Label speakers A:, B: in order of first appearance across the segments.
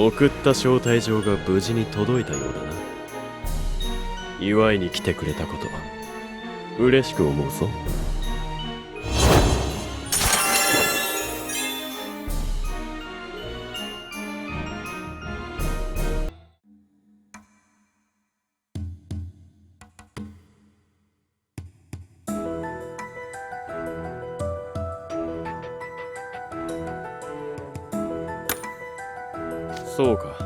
A: 送った招待状が無事に届いたようだな。祝いに来てくれたこと嬉しく思うぞ。そうか。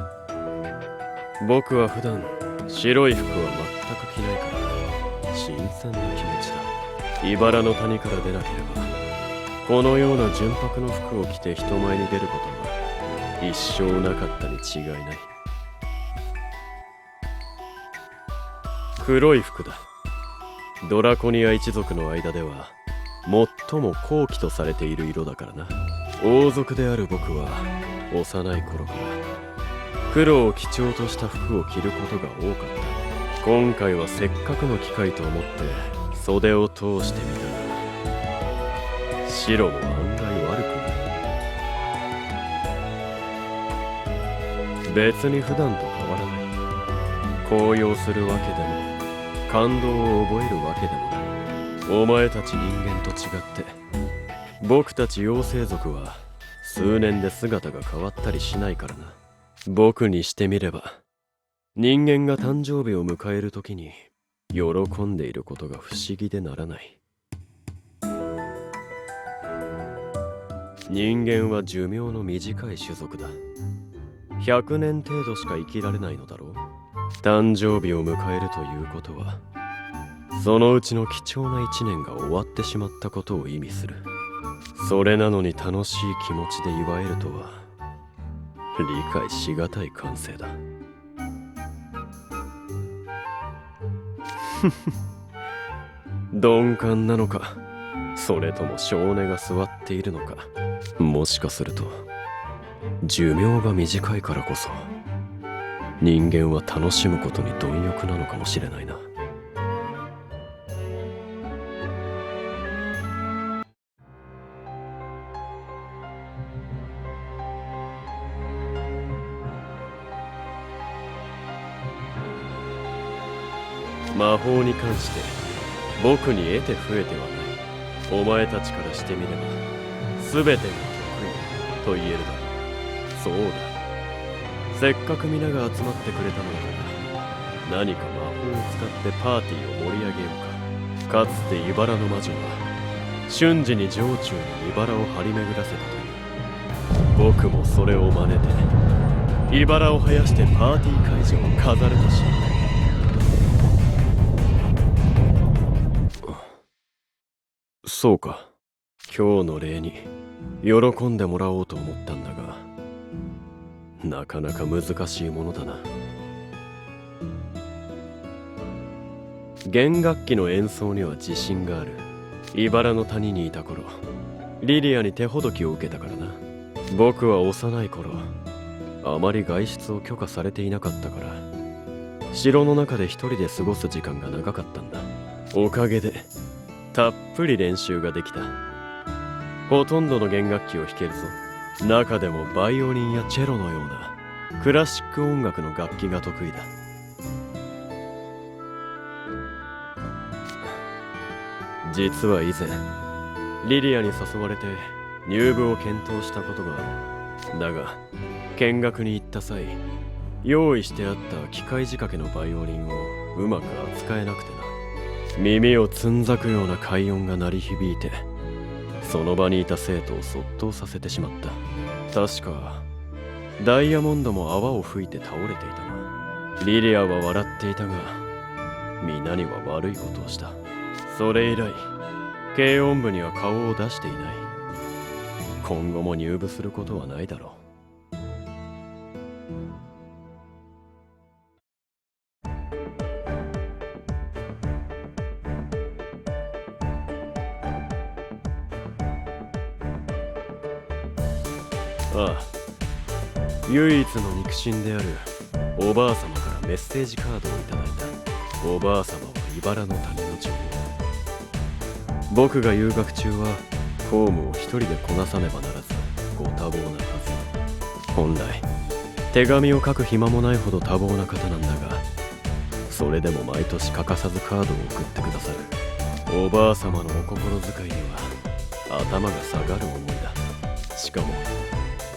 A: 僕は普段白い服は全く着ないから新鮮な気持ちだ。茨の谷から出なければこのような純白の服を着て人前に出ることが一生なかったに違いない。黒い服だ。ドラコニア一族の間では最も高貴とされている色だからな。王族である僕は幼い頃から黒を基調とした服を着ることが多かった。今回はせっかくの機会と思って袖を通してみたが、白も案外悪くない。別に普段と変わらない。高揚するわけでも感動を覚えるわけでもない。お前たち人間と違って僕たち妖精族は数年で姿が変わったりしないからな。僕にしてみれば人間が誕生日を迎える時に喜んでいることが不思議でならない。人間は寿命の短い種族だ。100年程度しか生きられないのだろう。誕生日を迎えるということはそのうちの貴重な1年が終わってしまったことを意味する。それなのに楽しい気持ちで祝えるとは理解しがたい感性だ。鈍感なのか、それとも少年が座っているのか。もしかすると寿命が短いからこそ人間は楽しむことに貪欲なのかもしれないな。魔法に関して僕に得て増えてはない。お前たちからしてみれば全てが得意と言えるだろう。そうだ、せっかく皆が集まってくれたのだから何か魔法を使ってパーティーを盛り上げようか。かつて茨の魔女は瞬時に城中に茨を張り巡らせたという。僕もそれを真似て茨を生やしてパーティー会場を飾るとし。そうか、今日の礼に喜んでもらおうと思ったんだがなかなか難しいものだな。弦楽器の演奏には自信がある。茨の谷にいた頃リリアに手ほどきを受けたからな。僕は幼い頃あまり外出を許可されていなかったから城の中で一人で過ごす時間が長かったんだ。おかげでたっぷり練習ができた。ほとんどの弦楽器を弾けるぞ。中でもバイオリンやチェロのようなクラシック音楽の楽器が得意だ。実は以前リリアに誘われて入部を検討したことがある。だが見学に行った際用意してあった機械仕掛けのバイオリンをうまく扱えなくてな。耳をつんざくような快音が鳴り響いてその場にいた生徒をそっとさせてしまった。確かダイヤモンドも泡を吹いて倒れていたな。リリアは笑っていたが皆には悪いことをした。それ以来軽音部には顔を出していない。今後も入部することはないだろう。ああ、唯一の肉親であるおばあ様からメッセージカードをいただいた。おばあ様は茨の谷の女王。僕が留学中は公務を一人でこなさねばならずご多忙なはず。本来手紙を書く暇もないほど多忙な方なんだが、それでも毎年欠かさずカードを送ってくださる。おばあ様のお心遣いには頭が下がる思いだ。しかも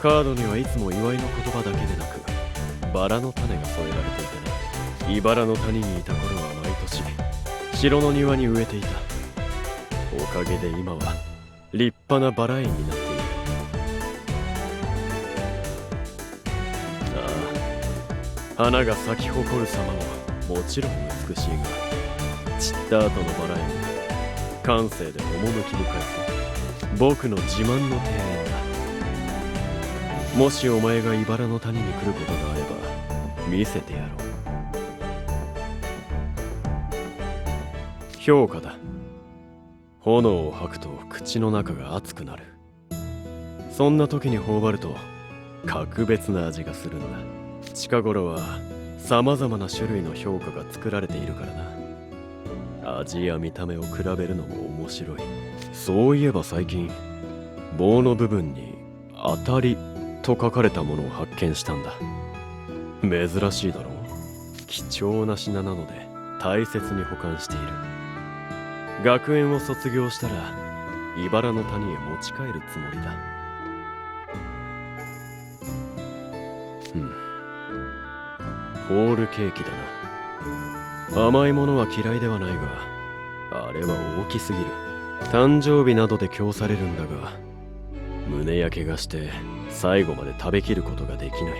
A: カードにはいつも祝いの言葉だけでなくバラの種が添えられていてね。茨の谷にいた頃は毎年城の庭に植えていた。おかげで今は立派なバラ園になっている。ああ、花が咲き誇る様ももちろん美しいが、散った後のバラ園感性で趣深いぞ。僕の自慢の庭園だ。もしお前が茨の谷に来ることがあれば見せてやろう。評価だ。炎を吐くと口の中が熱くなる。そんな時に頬張ると格別な味がするんだ。近頃は様々な種類の評価が作られているからな。味や見た目を比べるのも面白い。そういえば最近棒の部分に当たりと書かれたものを発見したんだ。珍しいだろう。貴重な品なので大切に保管している。学園を卒業したら茨の谷へ持ち帰るつもりだ。ホールケーキだな。甘いものは嫌いではないが、あれは大きすぎる。誕生日などで供されるんだが、胸焼けがして最後まで食べきることができない。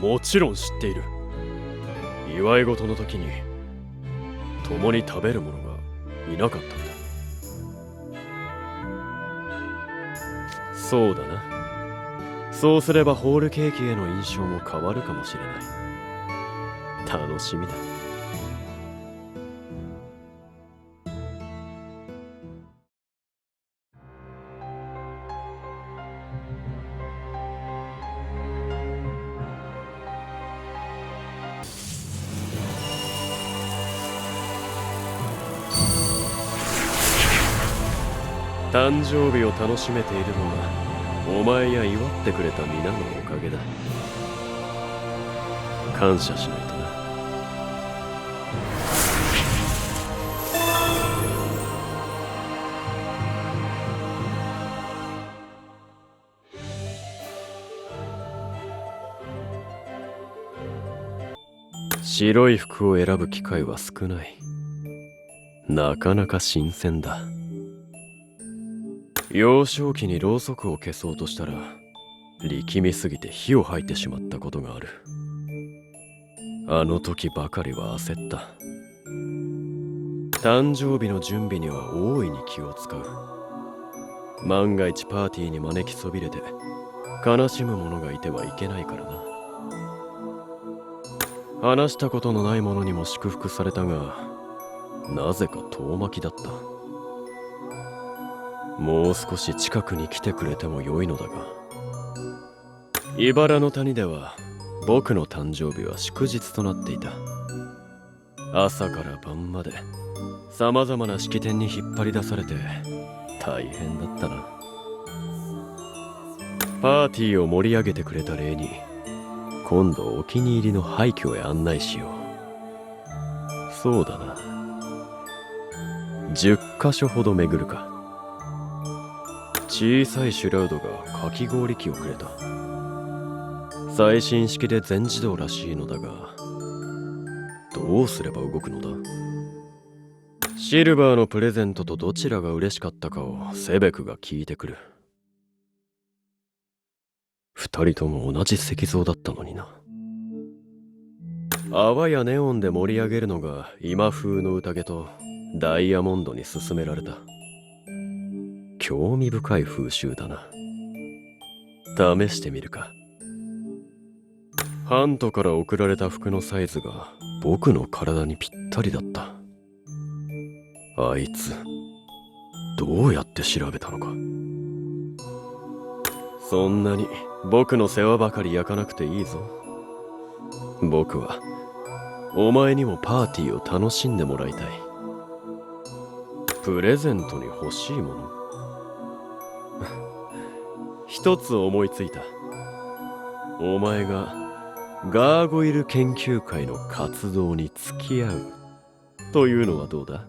A: もちろん知っている。祝い事の時に共に食べる者がいなかったんだ。そうだな。そうすればホールケーキへの印象も変わるかもしれない。楽しみだ。誕生日を楽しめているのはお前や祝ってくれた皆のおかげだ。感謝しないとな。白い服を選ぶ機会は少ない。なかなか新鮮だ。幼少期にろうそくを消そうとしたら力みすぎて火を吐いてしまったことがある。あの時ばかりは焦った。誕生日の準備には大いに気を使う。万が一パーティーに招きそびれて悲しむ者がいてはいけないからな。話したことのない者にも祝福されたが、なぜか遠巻きだった。もう少し近くに来てくれてもよいのだが。茨の谷では僕の誕生日は祝日となっていた。朝から晩まで様々な式典に引っ張り出されて大変だったな。パーティーを盛り上げてくれた礼に今度お気に入りの廃墟へ案内しよう。そうだな、10カ所ほど巡るか。小さいシュラウドがかき氷機をくれた。最新式で全自動らしいのだが、どうすれば動くのだ。シルバーのプレゼントとどちらが嬉しかったかをセベクが聞いてくる。二人とも同じ石像だったのにな。泡やネオンで盛り上げるのが今風の宴とダイヤモンドに勧められた。興味深い風習だな。試してみるか。ハントから送られた服のサイズが僕の体にぴったりだった。あいつどうやって調べたのか。そんなに僕の世話ばかり焼かなくていいぞ。僕はお前にもパーティーを楽しんでもらいたい。プレゼントに欲しいもの一つ思いついた。お前がガーゴイル研究会の活動に付き合うというのはどうだ？